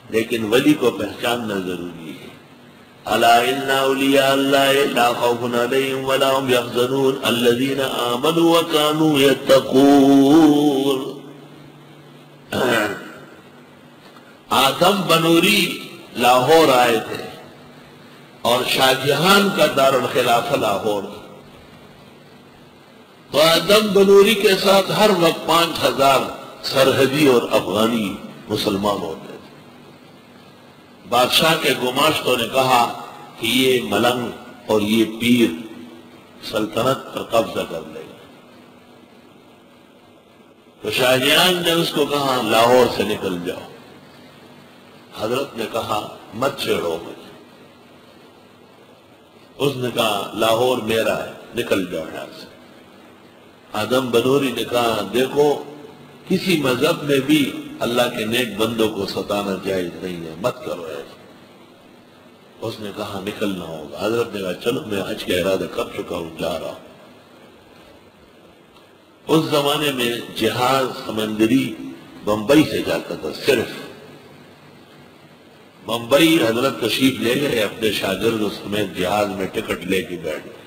لیکن ولی کو پہچاننا ضروری ہے. الا ان اولیاء اللہ لا خوف علیہم ولا هم يحزنون الذین آمنوا وكانوا يتقون. آدم بنوری لاہور آئے تھے اور شاہ جہان کا دارالخلافہ لاہور. تو آدم بنوری کے ساتھ ہر وقت 5000 سرحدی اور افغانی مسلمان ہوتے تھے. بادشاہ کے گماشتوں نے کہا کہ یہ ملنگ اور یہ پیر سلطنت پر قبضہ کر لے گا. تو شاہ جہان نے اس کو کہا لاہور سے نکل جاؤ. حضرت نے کہا مت چھیڑو مجھے. اس نے کہا لاہور میرا ہے، نکل جاؤ یہاں سے. آدم بنوری نے کہا دیکھو کسی مذہب میں بھی اللہ کے نیک بندوں کو ستانا جائز نہیں ہے، مت کرو ایسا. اس نے کہا نکلنا ہوگا. حضرت نے کہا چلو میں حج کا ارادہ کر چکا ہوں، جا رہا ہوں. اس زمانے میں جہاز سمندری بمبئی سے جاتا تھا. صرف بمبئی حضرت تشریف لے گئے اپنے شاگرد سمیت جہاز میں ٹکٹ لے کے بیٹھ گئے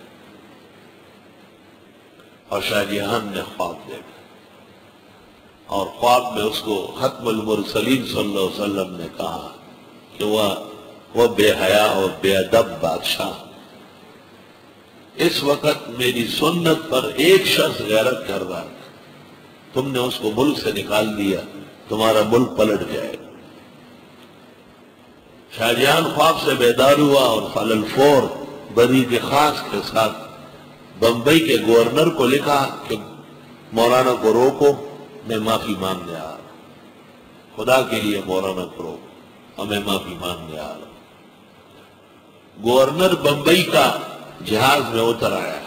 اور شاہ جہان نے خواب دیکھا اور خواب میں اس کو ختم المرسلین صلی اللہ علیہ وسلم نے کہا کہ وہ بے حیا اور بے ادب بادشاہ اس وقت میری سنت پر ایک شخص غیرت کر رہا ہے، تم نے اس کو ملک سے نکال دیا، تمہارا ملک پلٹ جائے گا. شاہ جہان خواب سے بیدار ہوا اور فعل الفور برید خاص کے ساتھ بمبئی کے گورنر کو لکھا کہ مولانا کو روکو، میں معافی مانگنے آ رہا ہوں. خدا کے لیے مولانا کو روکو اور میں معافی مانگنے آ رہا ہوں. گورنر بمبئی کا جہاز میں اتر آیا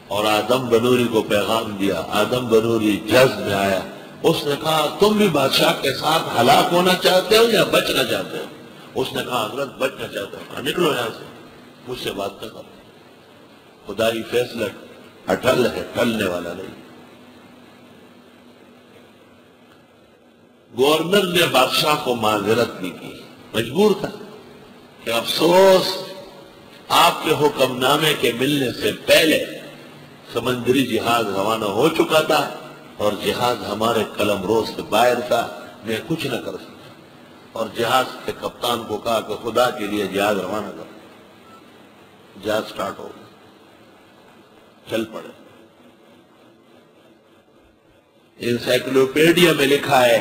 اور آدم بنوری کو پیغام دیا. آدم بنوری جذب میں آیا. اس نے کہا تم بھی بادشاہ کے ساتھ ہلاک ہونا چاہتے ہو یا بچنا چاہتے ہو؟ اس نے کہا حضرت بچنا چاہتا ہوں. نکلو یہاں سے، مجھ سے بات نہ کرو. خدائی فیصلہ اٹل ہے، ٹلنے والا نہیں. گورنر نے بادشاہ کو معذرت بھی کی، مجبور تھا کہ افسوس آپ کے حکم نامے کے ملنے سے پہلے سمندری جہاز روانہ ہو چکا تھا اور جہاز ہمارے قلم روز سے باہر تھا، میں کچھ نہ کر سکتا. اور جہاز کے کپتان کو کہا کہ خدا کے لیے جہاز روانہ کر. جہاز سٹارٹ ہو گیا، چل پڑے. انسائکلوپیڈیا میں لکھا ہے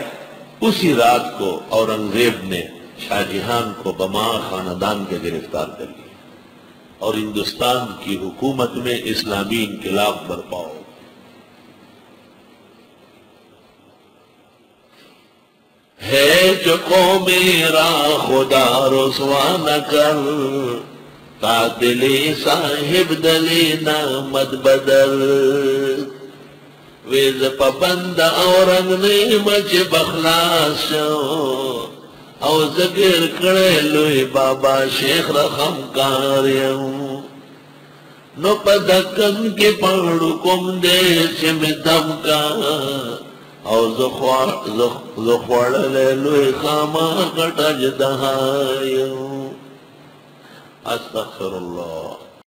اسی رات کو اورنگزیب نے شاہ جہان کو بما خاندان کے گرفتار کر لیا اور ہندوستان کی حکومت میں اسلامی انقلاب برپا ہو. ہے جو قوم میرا خدا رسوا نہ کر، قاتل صاحب دلی نامد بدل. ویز پابند اورنگ نے مچ بخلاص شو او ذکر کڑے لوی بابا شیخ رخم کاریم. نو پدکن کے پڑھو کم دے چم دم کا او زخوڑ لے لوی خاما کٹج دہائیم. استغفر اللہ.